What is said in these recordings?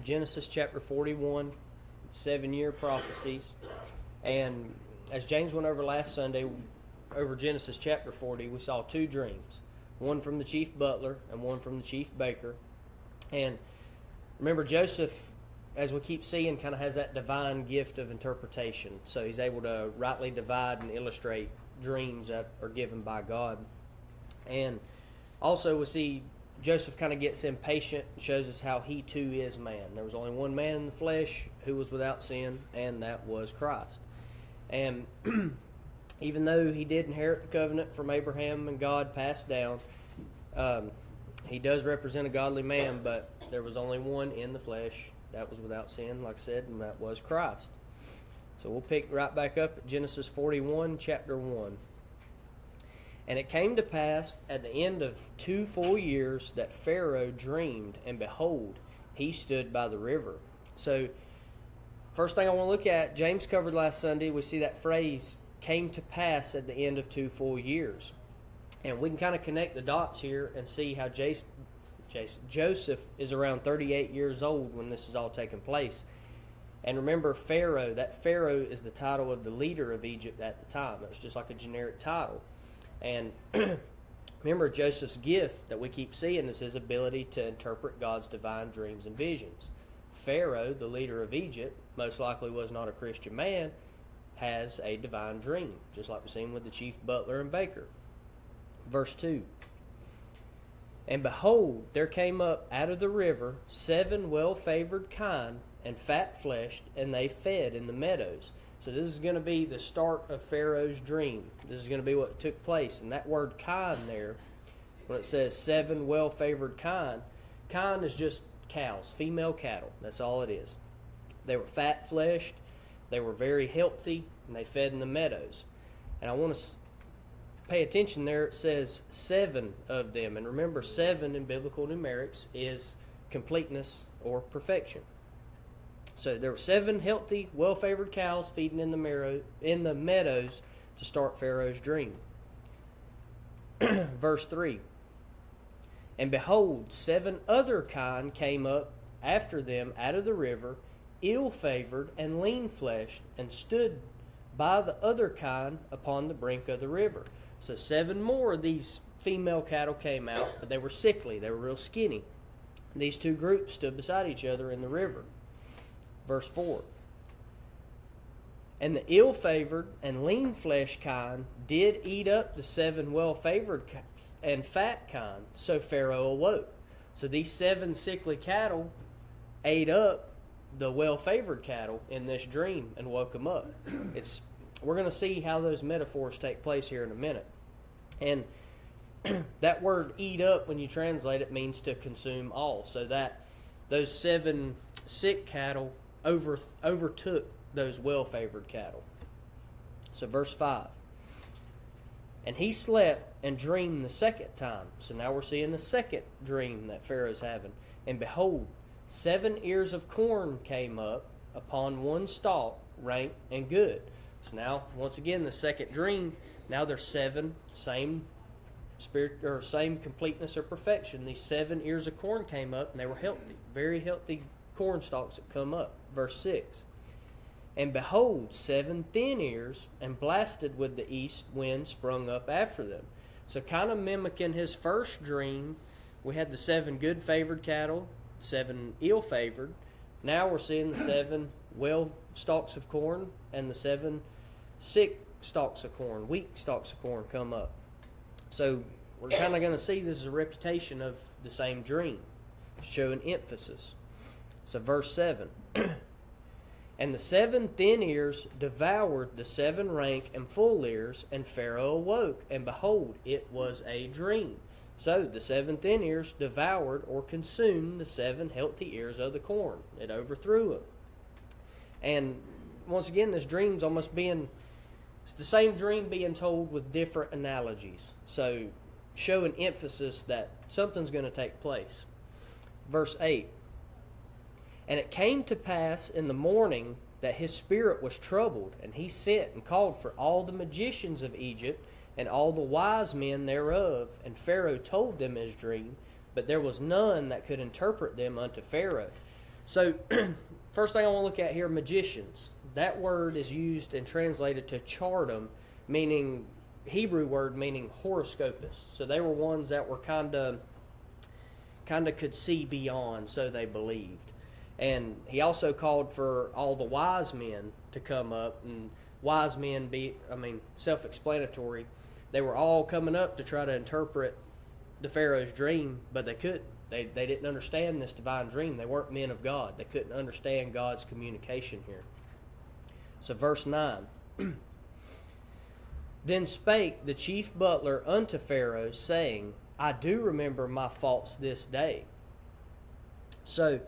Genesis chapter 41, 7-year prophecies. And as James went over last Sunday, over Genesis chapter 40, we saw two dreams. One from the chief butler and one from the chief baker. And remember, Joseph, as we keep seeing, kind of has that divine gift of interpretation. So he's able to rightly divide and illustrate dreams that are given by God. And also we see Joseph kind of gets impatient and shows us how he too is man. There was only one man in the flesh who was without sin, and that was Christ. And even though he did inherit the covenant from Abraham and God passed down, he does represent a godly man, but there was only one in the flesh that was without sin, like I said, and that was Christ. So we'll pick right back up at Genesis 41, chapter 1. And it came to pass at the end of 2 full years that Pharaoh dreamed, and behold, he stood by the river. So, first thing I want to look at, James covered last Sunday, we see that phrase, came to pass at the end of 2 full years. And we can kind of connect the dots here and see how Joseph is around 38 years old when this is all taking place. And remember, Pharaoh, that Pharaoh is the title of the leader of Egypt at the time. It was just like a generic title. And remember, Joseph's gift that we keep seeing is his ability to interpret God's divine dreams and visions. Pharaoh, the leader of Egypt, most likely was not a Christian man, has a divine dream, just like we've seen with the chief butler and baker. Verse 2. And behold, there came up out of the river 7 well-favored kine and fat-fleshed, and they fed in the meadows. So this is going to be the start of Pharaoh's dream. This is going to be what took place. And that word kine there, when it says 7 well-favored kine is just cows, female cattle. That's all it is. They were fat-fleshed, they were very healthy, and they fed in the meadows. And I want to pay attention there. It says 7 of them. And remember, 7 in biblical numerics is completeness or perfection. So there were 7 healthy, well-favored cows feeding in the meadows to start Pharaoh's dream. Verse 3. And behold, 7 other kine came up after them out of the river, ill-favored and lean-fleshed, and stood by the other kine upon the brink of the river. So 7 more of these female cattle came out, but they were sickly. They were real skinny. These two groups stood beside each other in the river. Verse 4. And the ill-favored and lean-fleshed kine did eat up the 7 well-favored and fat kine, so Pharaoh awoke. So these 7 sickly cattle ate up the well-favored cattle in this dream and woke them up. We're going to see how those metaphors take place here in a minute. And that word eat up, when you translate it, means to consume all. So that those 7 sick cattle overtook those well-favored cattle. So verse 5. And he slept and dreamed the second time. So now we're seeing the second dream that Pharaoh's having. And behold, 7 ears of corn came up upon one stalk, rank and good. So now, once again, the second dream, now there's 7, same spirit or same completeness or perfection. These 7 ears of corn came up, and they were healthy, very healthy corn stalks that come up. Verse 6. And behold, 7 thin ears, and blasted with the east wind, sprung up after them. So kind of mimicking his first dream, we had the 7 good favored cattle, 7 ill favored. Now we're seeing the 7 well stalks of corn and the 7 sick stalks of corn, weak stalks of corn come up. So we're kind of going to see this is a repetition of the same dream, showing emphasis. So verse 7. And the 7 thin ears devoured the 7 rank and full ears, and Pharaoh awoke, and behold, it was a dream. So the 7 thin ears devoured or consumed the 7 healthy ears of the corn. It overthrew them. And once again, this dream's almost it's the same dream being told with different analogies. So showing emphasis that something's going to take place. Verse 8. And it came to pass in the morning that his spirit was troubled, and he sent and called for all the magicians of Egypt and all the wise men thereof. And Pharaoh told them his dream, but there was none that could interpret them unto Pharaoh. So, first thing I want to look at here, magicians. That word is used and translated to chardim, meaning Hebrew word meaning horoscopus. So they were ones that were kind of could see beyond, so they believed. And he also called for all the wise men to come up, and wise men self-explanatory. They were all coming up to try to interpret the Pharaoh's dream, but they couldn't. They didn't understand this divine dream. They weren't men of God. They couldn't understand God's communication here. So verse 9. Then spake the chief butler unto Pharaoh, saying, I do remember my faults this day. So,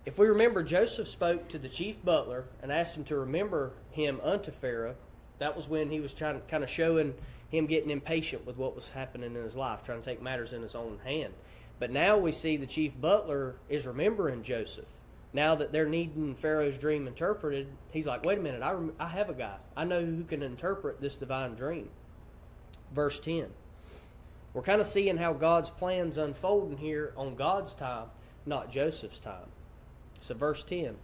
if we remember, Joseph spoke to the chief butler and asked him to remember him unto Pharaoh. That was when he was kind of showing him getting impatient with what was happening in his life, trying to take matters in his own hand. But now we see the chief butler is remembering Joseph. Now that they're needing Pharaoh's dream interpreted, he's like, wait a minute, I have a guy. I know who can interpret this divine dream. Verse 10. We're kind of seeing how God's plan's unfolding here on God's time, not Joseph's time. So verse 10.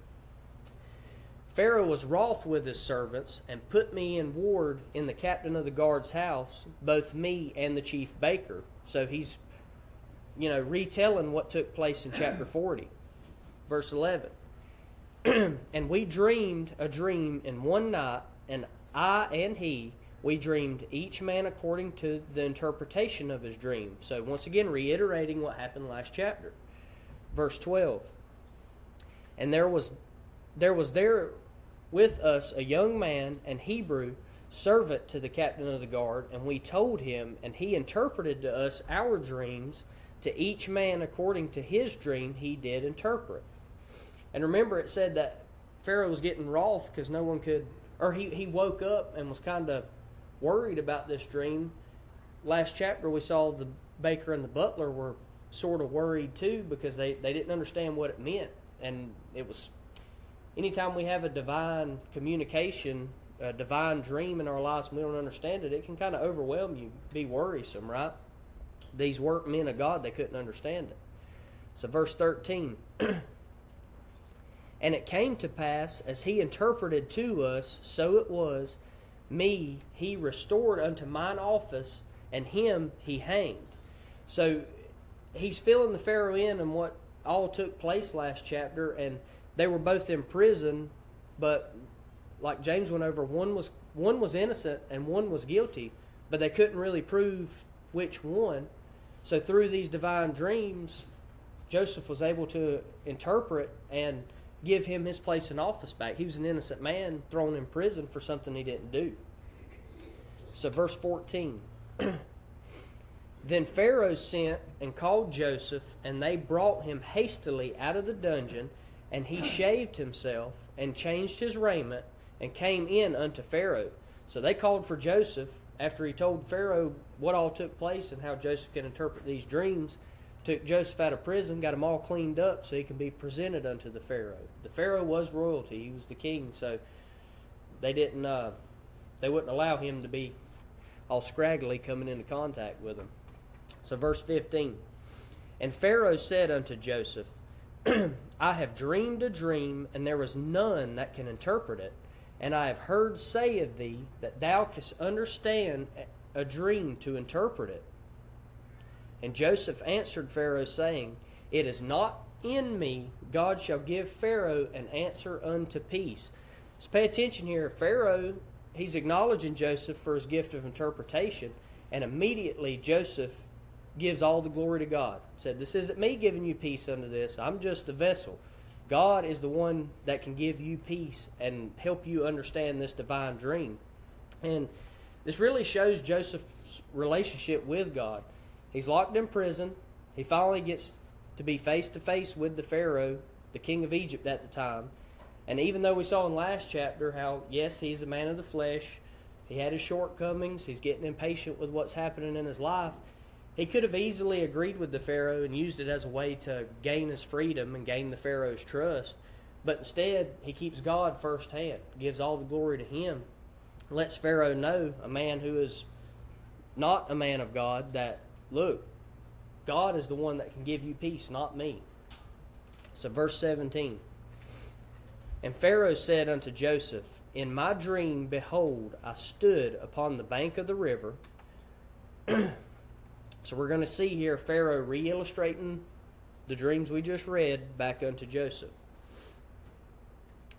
Pharaoh was wroth with his servants and put me in ward in the captain of the guard's house, both me and the chief baker. So he's, retelling what took place in chapter 40. Verse 11. And we dreamed a dream in one night, and I and he, we dreamed each man according to the interpretation of his dream. So once again, reiterating what happened last chapter. Verse 12. And there was there with us a young man, an Hebrew, servant to the captain of the guard, and we told him, and he interpreted to us our dreams, to each man according to his dream he did interpret. And remember, it said that Pharaoh was getting wroth because no one could, or he woke up and was kind of worried about this dream. Last chapter we saw the baker and the butler were sort of worried too because they didn't understand what it meant. And it was, anytime we have a divine communication, a divine dream in our lives and we don't understand it, it can kind of overwhelm you, be worrisome, right? These weren't men of God, they couldn't understand it. So verse 13. And it came to pass, as he interpreted to us, so it was, me he restored unto mine office, and him he hanged. So he's filling the Pharaoh in on what all took place last chapter, and they were both in prison, but like James went over, one was innocent and one was guilty, but they couldn't really prove which one. So through these divine dreams, Joseph was able to interpret and give him his place in office back. He was an innocent man thrown in prison for something he didn't do. So verse 14. Then Pharaoh sent and called Joseph, and they brought him hastily out of the dungeon, and he shaved himself and changed his raiment and came in unto Pharaoh. So they called for Joseph after he told Pharaoh what all took place and how Joseph can interpret these dreams. Took Joseph out of prison, got him all cleaned up so he can be presented unto the Pharaoh. The Pharaoh was royalty; he was the king, so they wouldn't allow him to be all scraggly coming into contact with him. So verse 15. And Pharaoh said unto Joseph, I have dreamed a dream, and there is none that can interpret it. And I have heard say of thee that thou canst understand a dream to interpret it. And Joseph answered Pharaoh, saying, It is not in me. God shall give Pharaoh an answer unto peace. So pay attention here. Pharaoh, he's acknowledging Joseph for his gift of interpretation. And immediately Joseph gives all the glory to God. Said, this isn't me giving you peace unto this. I'm just a vessel. God is the one that can give you peace and help you understand this divine dream. And this really shows Joseph's relationship with God. He's locked in prison. He finally gets to be face to face with the Pharaoh, the king of Egypt at the time. And even though we saw in last chapter how, yes, he's a man of the flesh, he had his shortcomings, he's getting impatient with what's happening in his life, he could have easily agreed with the Pharaoh and used it as a way to gain his freedom and gain the Pharaoh's trust. But instead, he keeps God firsthand, gives all the glory to him, lets Pharaoh know, a man who is not a man of God, that, look, God is the one that can give you peace, not me. So verse 17. And Pharaoh said unto Joseph, In my dream, behold, I stood upon the bank of the river. So we're going to see here Pharaoh re-illustrating the dreams we just read back unto Joseph.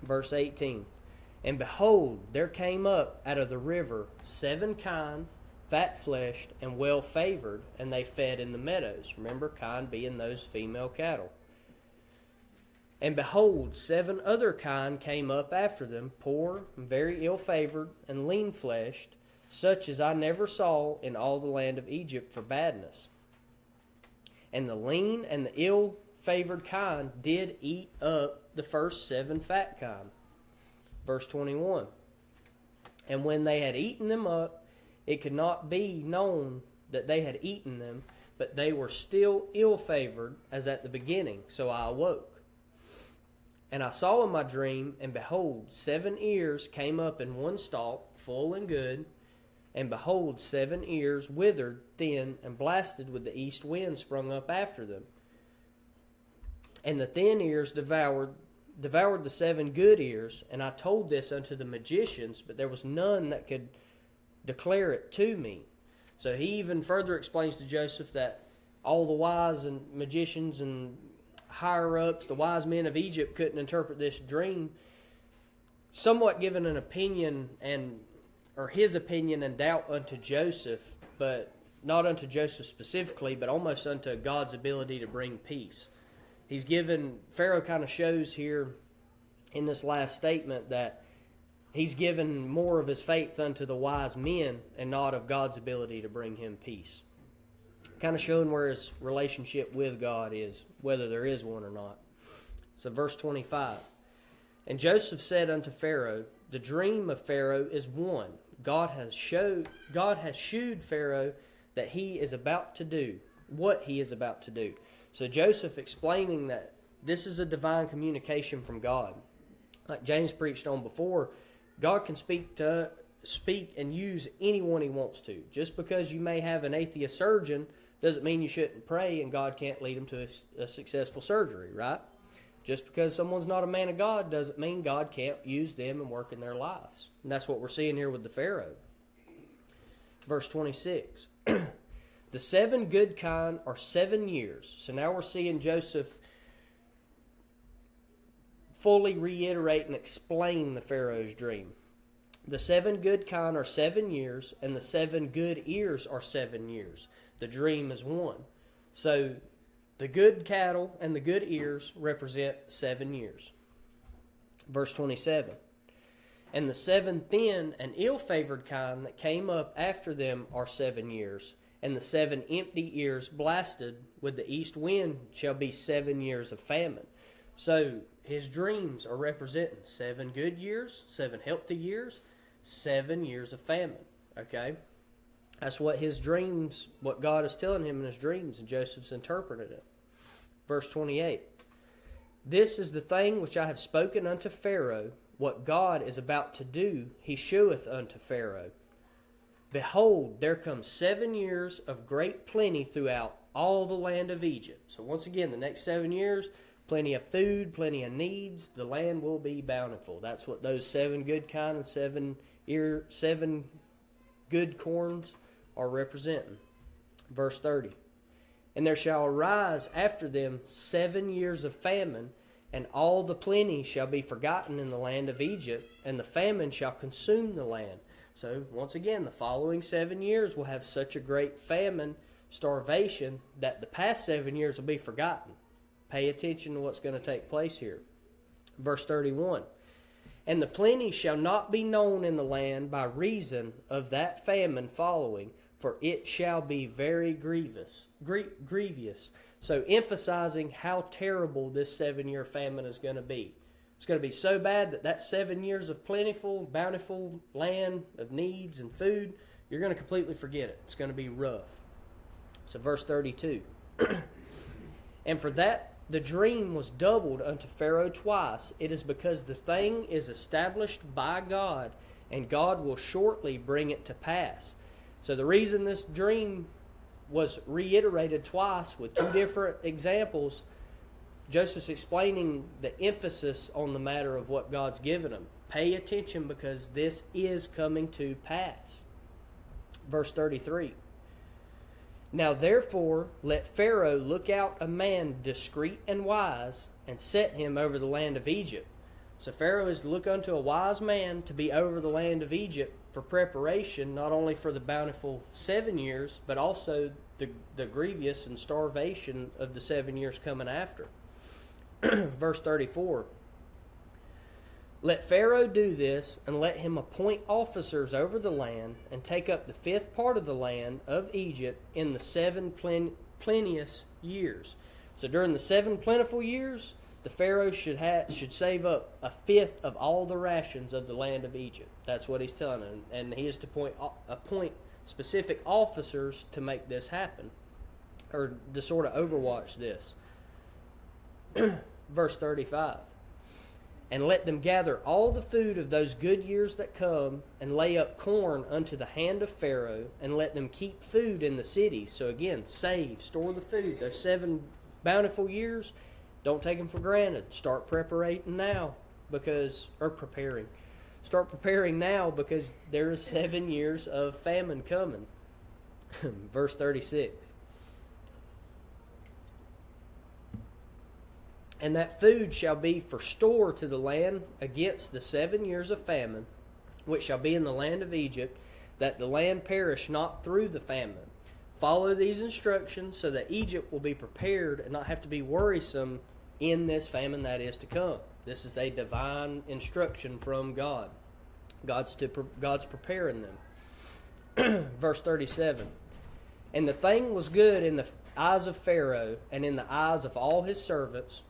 Verse 18. And behold, there came up out of the river 7 kine, fat-fleshed, and well-favored, and they fed in the meadows. Remember, kine being those female cattle. And behold, 7 other kine came up after them, poor, and very ill-favored, and lean-fleshed, such as I never saw in all the land of Egypt for badness. And the lean and the ill-favored kine did eat up the first 7 fat kine. Verse 21. And when they had eaten them up, it could not be known that they had eaten them, but they were still ill-favored as at the beginning. So I awoke. And I saw in my dream, and behold, 7 ears came up in one stalk, full and good. And behold, 7 ears withered, thin, and blasted with the east wind sprung up after them. And the thin ears devoured the 7 good ears. And I told this unto the magicians, but there was none that could declare it to me. So he even further explains to Joseph that all the wise and magicians and higher-ups, the wise men of Egypt, couldn't interpret this dream, somewhat giving an opinion or his opinion and doubt unto Joseph, but not unto Joseph specifically, but almost unto God's ability to bring peace. Pharaoh kind of shows here in this last statement that he's given more of his faith unto the wise men and not of God's ability to bring him peace. Kind of showing where his relationship with God is, whether there is one or not. So verse 25. And Joseph said unto Pharaoh, The dream of Pharaoh is one. God has shewed Pharaoh that he is about to do what he is about to do. So Joseph explaining that this is a divine communication from God. Like James preached on before, God can speak and use anyone he wants to. Just because you may have an atheist surgeon doesn't mean you shouldn't pray and God can't lead them to a successful surgery, right? Just because someone's not a man of God doesn't mean God can't use them and work in their lives. And that's what we're seeing here with the Pharaoh. Verse 26. The 7 good kine are 7 years. So now we're seeing Joseph fully reiterate and explain the Pharaoh's dream. The 7 good kine are 7 years, and the 7 good ears are 7 years. The dream is one. So the good cattle and the good ears represent 7 years. Verse 27. And the 7 thin and ill-favored kine that came up after them are 7 years. And the 7 empty ears blasted with the east wind shall be 7 years of famine. So his dreams are representing 7 good years, 7 healthy years, 7 years of famine. Okay? That's what his dreams, what God is telling him in his dreams, and Joseph's interpreted it. Verse 28. This is the thing which I have spoken unto Pharaoh, what God is about to do, he sheweth unto Pharaoh. Behold, there come 7 years of great plenty throughout all the land of Egypt. So once again, the next 7 years, plenty of food, plenty of needs. The land will be bountiful. That's what those 7 good kine and 7 good corns are representing. Verse 30. And there shall arise after them 7 years of famine, and all the plenty shall be forgotten in the land of Egypt, and the famine shall consume the land. So, once again, the following 7 years will have such a great famine, starvation, that the past 7 years will be forgotten. Pay attention to what's going to take place here. Verse 31. And the plenty shall not be known in the land by reason of that famine following, for it shall be very grievous. So emphasizing how terrible this 7-year famine is going to be. It's going to be so bad that 7 years of plentiful, bountiful land of needs and food, you're going to completely forget it. It's going to be rough. So verse 32. And for that the dream was doubled unto Pharaoh twice. It is because the thing is established by God, and God will shortly bring it to pass. So the reason this dream was reiterated twice with 2 different examples Joseph's explaining the emphasis on the matter of what God's given him. Pay attention because this is coming to pass. Verse 33. Now therefore let Pharaoh look out a man discreet and wise, and set him over the land of Egypt. So Pharaoh is to look unto a wise man to be over the land of Egypt for preparation, not only for the bountiful 7 years, but also the grievous and starvation of the 7 years coming after. Verse 34. Let Pharaoh do this, and let him appoint officers over the land, and take up the 5th part of the land of Egypt in the 7 plenteous years. So during the 7 plentiful years, the Pharaoh should save up a 5th of all the rations of the land of Egypt. That's what he's telling him. And he is to appoint specific officers to make this happen, or to sort of overwatch this. Verse 35. And let them gather all the food of those good years that come, and lay up corn unto the hand of Pharaoh, and let them keep food in the cities. So again, save, store the food. Those 7 bountiful years, don't take them for granted. Start preparing now, Start preparing now, because there is 7 years of famine coming. Verse 36. And that food shall be for store to the land against the 7 years of famine, which shall be in the land of Egypt, that the land perish not through the famine. Follow these instructions, so that Egypt will be prepared and not have to be worrisome in this famine that is to come. This is a divine instruction from God. God's preparing them. Verse 37. And the thing was good in the eyes of Pharaoh, and in the eyes of all his servants.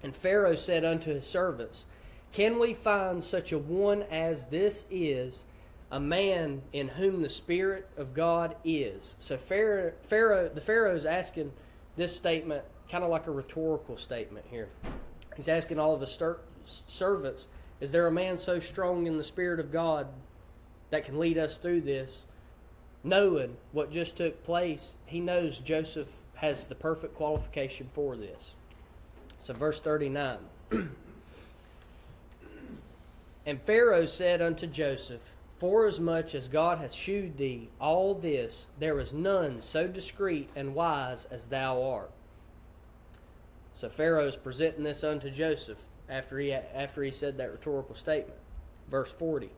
And Pharaoh said unto his servants, Can we find such a one as this is, a man in whom the Spirit of God is? So the Pharaoh is asking this statement kind of like a rhetorical statement here. He's asking all of his servants, is there a man so strong in the Spirit of God that can lead us through this? Knowing what just took place, he knows Joseph has the perfect qualification for this. So verse 39. And Pharaoh said unto Joseph, Forasmuch as God hath shewed thee all this, there is none so discreet and wise as thou art. So Pharaoh is presenting this unto Joseph after he said that rhetorical statement. Verse 40.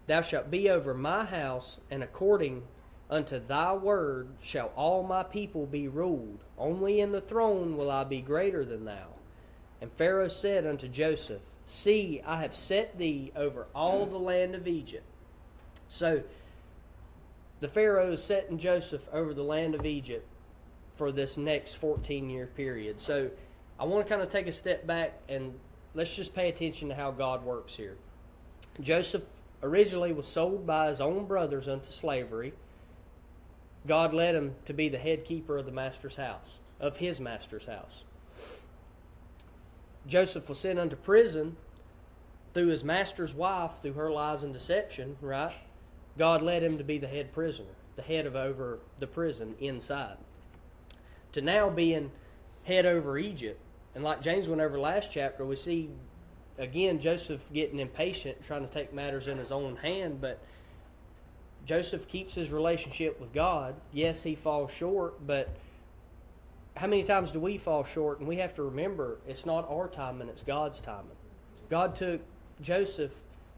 Thou shalt be over my house, and according unto thy word shall all my people be ruled. Only in the throne will I be greater than thou. And Pharaoh said unto Joseph, See, I have set thee over all the land of Egypt. So the Pharaoh is setting Joseph over the land of Egypt for this next 14-year period. So I want to kind of take a step back and let's just pay attention to how God works here. Joseph originally was sold by his own brothers unto slavery. God led him to be the head keeper of his master's house. Joseph was sent unto prison through his master's wife, through her lies and deception, right? God led him to be the head prisoner, the head of over the prison inside. To now being head over Egypt. And like James went over last chapter, we see, again, Joseph getting impatient, trying to take matters in his own hand, but Joseph keeps his relationship with God. Yes, he falls short, but how many times do we fall short? And we have to remember, it's not our timing, it's God's timing. God took Joseph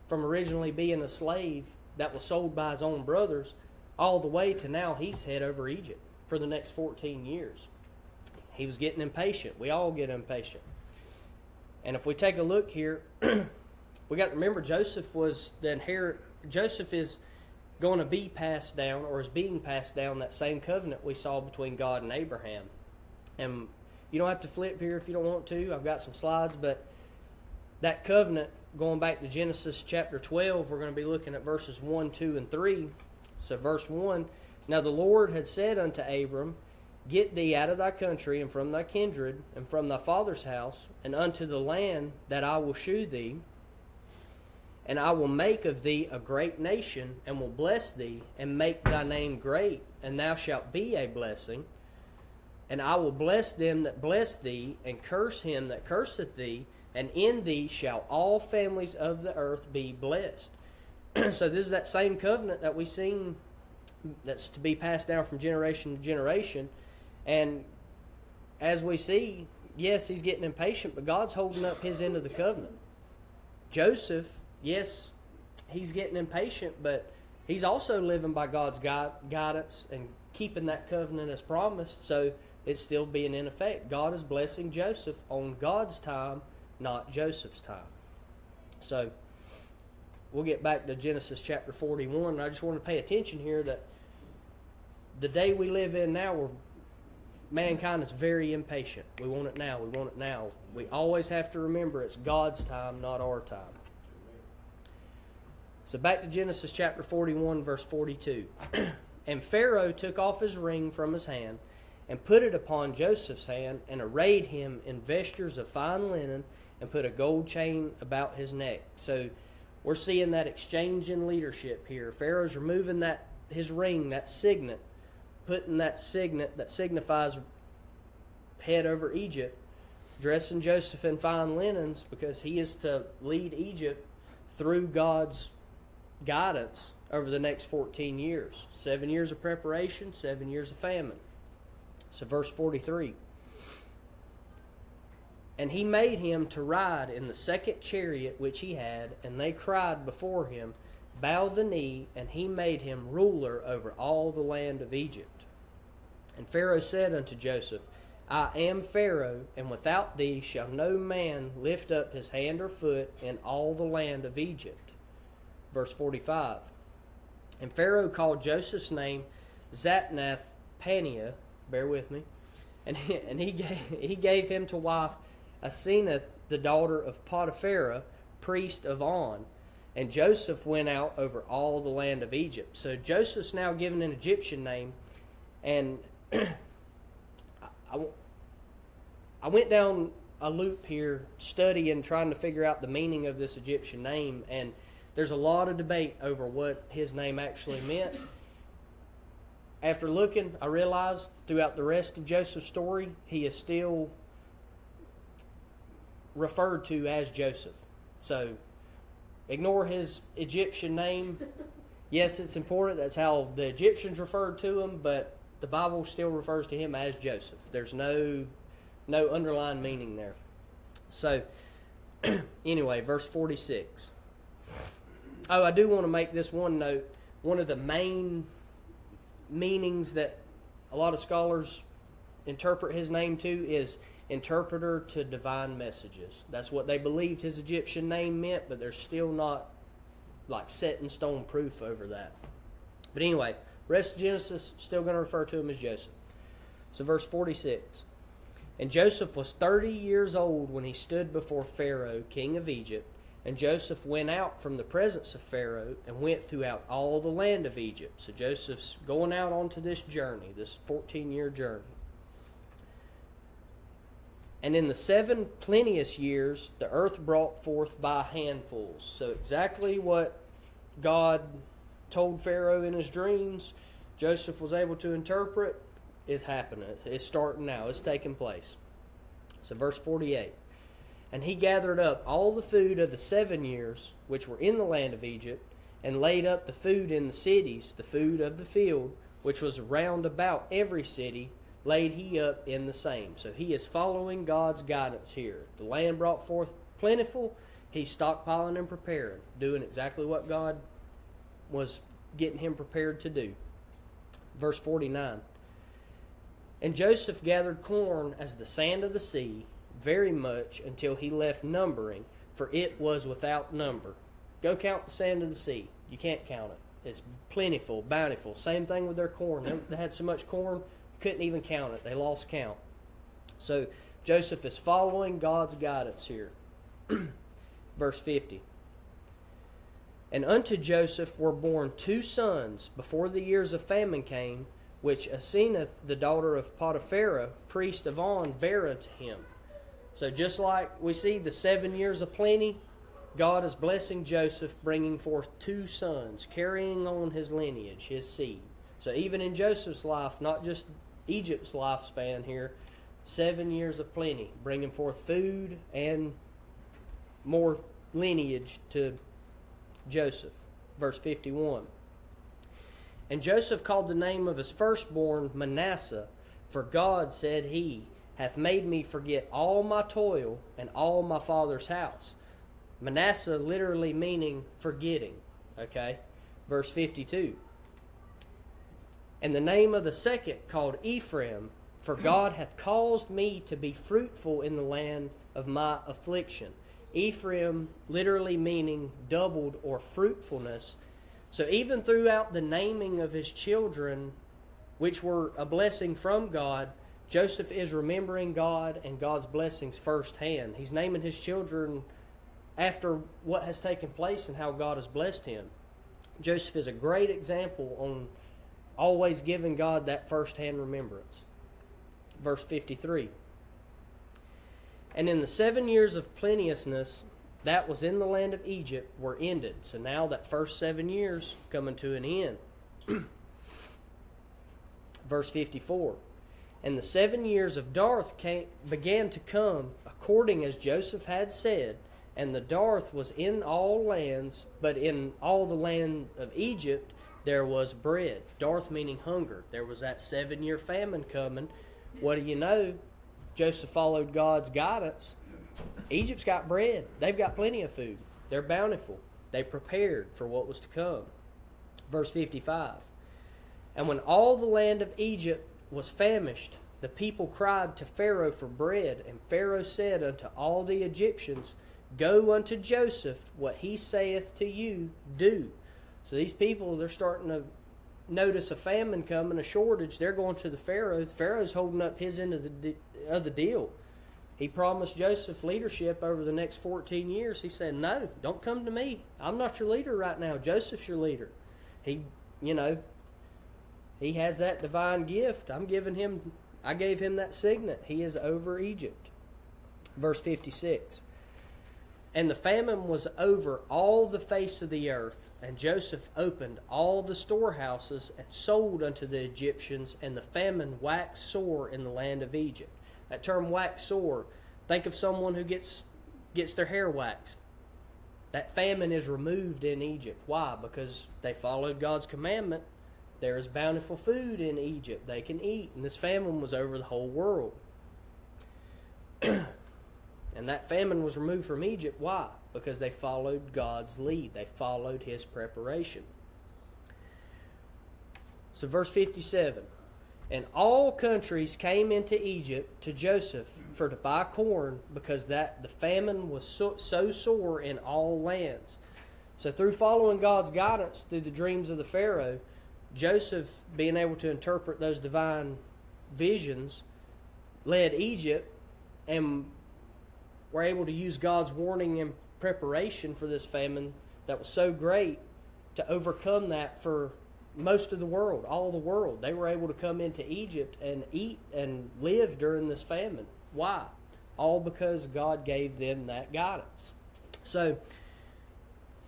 from originally being a slave that was sold by his own brothers all the way to now he's head over Egypt for the next 14 years. He was getting impatient. We all get impatient. And if we take a look here, we got to remember Joseph is going to be passed down, or is being passed down, that same covenant we saw between God and Abraham. And you don't have to flip here if you don't want to. I've got some slides, but that covenant, going back to Genesis chapter 12, we're going to be looking at verses 1, 2, and 3. So verse 1, Now the Lord had said unto Abram, Get thee out of thy country, and from thy kindred, and from thy father's house, and unto the land that I will shew thee. And I will make of thee a great nation, and will bless thee, and make thy name great, and thou shalt be a blessing. And I will bless them that bless thee, and curse him that curseth thee, and in thee shall all families of the earth be blessed. So this is that same covenant that we seen that's to be passed down from generation to generation. And as we see, yes, he's getting impatient, but God's holding up his end of the covenant. Joseph, yes, he's getting impatient, but he's also living by God's guidance and keeping that covenant as promised, so it's still being in effect. God is blessing Joseph on God's time, not Joseph's time. So we'll get back to Genesis chapter 41, and I just want to pay attention here that the day we live in now, where mankind is very impatient. We want it now. We want it now. We always have to remember it's God's time, not our time. So back to Genesis chapter 41, verse 42. And Pharaoh took off his ring from his hand and put it upon Joseph's hand and arrayed him in vestures of fine linen and put a gold chain about his neck. So we're seeing that exchange in leadership here. Pharaoh's removing his ring, that signet, putting that signet that signifies head over Egypt, dressing Joseph in fine linens because he is to lead Egypt through God's guidance over the next 14 years. 7 years of preparation, 7 years of famine. So verse 43. And he made him to ride in the second chariot which he had, and they cried before him, bow the knee, and he made him ruler over all the land of Egypt. And Pharaoh said unto Joseph, I am Pharaoh, and without thee shall no man lift up his hand or foot in all the land of Egypt. Verse 45. And Pharaoh called Joseph's name Zapnath-Paneah, bear with me, and he gave him to wife Asenath, the daughter of Potiphera, priest of On. And Joseph went out over all the land of Egypt. So Joseph's now given an Egyptian name, and I went down a loop here studying, trying to figure out the meaning of this Egyptian name, and there's a lot of debate over what his name actually meant. After looking, I realized throughout the rest of Joseph's story, he is still referred to as Joseph. So ignore his Egyptian name. Yes, it's important. That's how the Egyptians referred to him, but the Bible still refers to him as Joseph. There's no underlying meaning there. So anyway, verse 46. Oh, I do want to make this one note. One of the main meanings that a lot of scholars interpret his name to is interpreter to divine messages. That's what they believed his Egyptian name meant, but there's still not like set in stone proof over that. But anyway, rest of Genesis still going to refer to him as Joseph. So verse 46. And Joseph was 30 years old when he stood before Pharaoh, king of Egypt. And Joseph went out from the presence of Pharaoh and went throughout all the land of Egypt. So Joseph's going out onto this journey, this 14-year journey. And in the 7 plenteous years, the earth brought forth by handfuls. So exactly what God told Pharaoh in his dreams, Joseph was able to interpret, is happening. It's starting now. It's taking place. So verse 48. And he gathered up all the food of the 7 years which were in the land of Egypt, and laid up the food in the cities, the food of the field, which was round about every city, laid he up in the same. So he is following God's guidance here. The land brought forth plentiful. He's stockpiling and preparing, doing exactly what God was getting him prepared to do. Verse 49. And Joseph gathered corn as the sand of the sea, very much, until he left numbering, for it was without number. Go count the sand of the sea. You can't count it. It's plentiful, bountiful. Same thing with their corn. They had so much corn, couldn't even count it. They lost count. So Joseph is following God's guidance here. Verse 50. And unto Joseph were born 2 sons before the years of famine came, which Asenath, the daughter of Potiphera, priest of On, bare unto him. So just like we see the 7 years of plenty, God is blessing Joseph, bringing forth 2 sons, carrying on his lineage, his seed. So even in Joseph's life, not just Egypt's lifespan here, 7 years of plenty, bringing forth food and more lineage to Joseph. Verse 51. And Joseph called the name of his firstborn Manasseh, for God, said he, hath made me forget all my toil and all my father's house. Manasseh literally meaning forgetting. Okay? Verse 52. And the name of the second called Ephraim, for God hath caused me to be fruitful in the land of my affliction. Ephraim literally meaning doubled or fruitfulness. So even throughout the naming of his children, which were a blessing from God, Joseph is remembering God and God's blessings firsthand. He's naming his children after what has taken place and how God has blessed him. Joseph is a great example on always giving God that firsthand remembrance. Verse 53. And in the 7 years of plenteousness that was in the land of Egypt were ended. So now that first 7 years coming to an end. Verse 54. And the 7 years of dearth began to come, according as Joseph had said, and the dearth was in all lands, but in all the land of Egypt there was bread. Dearth meaning hunger. There was that 7-year famine coming. What do you know? Joseph followed God's guidance. Egypt's got bread. They've got plenty of food. They're bountiful. They prepared for what was to come. Verse 55. And when all the land of Egypt was famished, the people cried to Pharaoh for bread. And Pharaoh said unto all the Egyptians, Go unto Joseph, what he saith to you, do. So these people, they're starting to notice a famine coming, a shortage. They're going to the Pharaoh. The Pharaoh's holding up his end of the deal. He promised Joseph leadership over the next 14 years. He said, no, don't come to me. I'm not your leader right now. Joseph's your leader. He has that divine gift. I gave him that signet. He is over Egypt. Verse 56. And the famine was over all the face of the earth, and Joseph opened all the storehouses and sold unto the Egyptians, and the famine waxed sore in the land of Egypt. That term wax sore, think of someone who gets their hair waxed. That famine is removed in Egypt. Why? Because they followed God's commandment. There is bountiful food in Egypt. They can eat. And this famine was over the whole world. And that famine was removed from Egypt. Why? Because they followed God's lead. They followed his preparation. So verse 57. And all countries came into Egypt to Joseph for to buy corn, because that the famine was so sore in all lands. So through following God's guidance through the dreams of the Pharaoh, Joseph, being able to interpret those divine visions, led Egypt and were able to use God's warning and preparation for this famine that was so great to overcome that for most of the world, all the world. They were able to come into Egypt and eat and live during this famine. Why? All because God gave them that guidance. So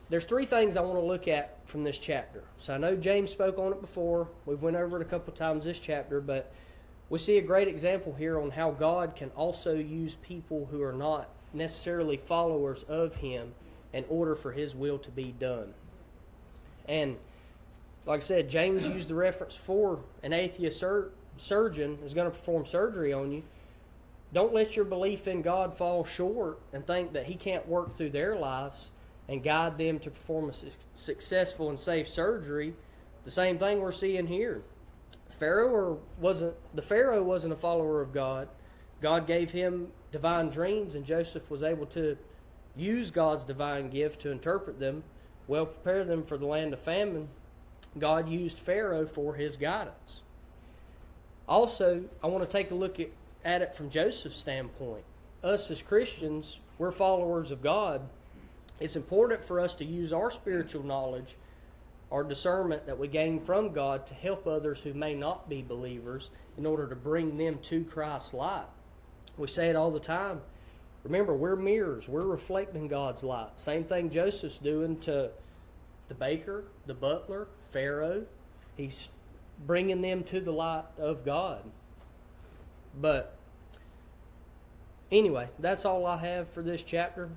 there's 3 things I want to look at from this chapter. So I know James spoke on it before. We've went over it a couple of times this chapter, but we see a great example here on how God can also use people who are not necessarily followers of him in order for his will to be done. And like I said, James used the reference for an atheist surgeon is going to perform surgery on you. Don't let your belief in God fall short and think that he can't work through their lives and guide them to perform a successful and safe surgery. The same thing we're seeing here. The Pharaoh wasn't a follower of God. God gave him divine dreams, and Joseph was able to use God's divine gift to interpret them, well prepare them for the land of famine. God used Pharaoh for his guidance. Also, I want to take a look at it from Joseph's standpoint. Us as Christians, we're followers of God. It's important for us to use our spiritual knowledge, our discernment that we gain from God, to help others who may not be believers in order to bring them to Christ's light. We say it all the time. Remember, we're mirrors. We're reflecting God's light. Same thing Joseph's doing to the baker, the butler, Pharaoh. He's bringing them to the light of God. But anyway, that's all I have for this chapter.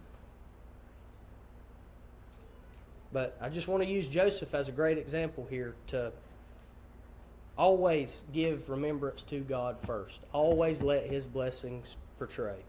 But I just want to use Joseph as a great example here to always give remembrance to God first. Always let His blessings portray.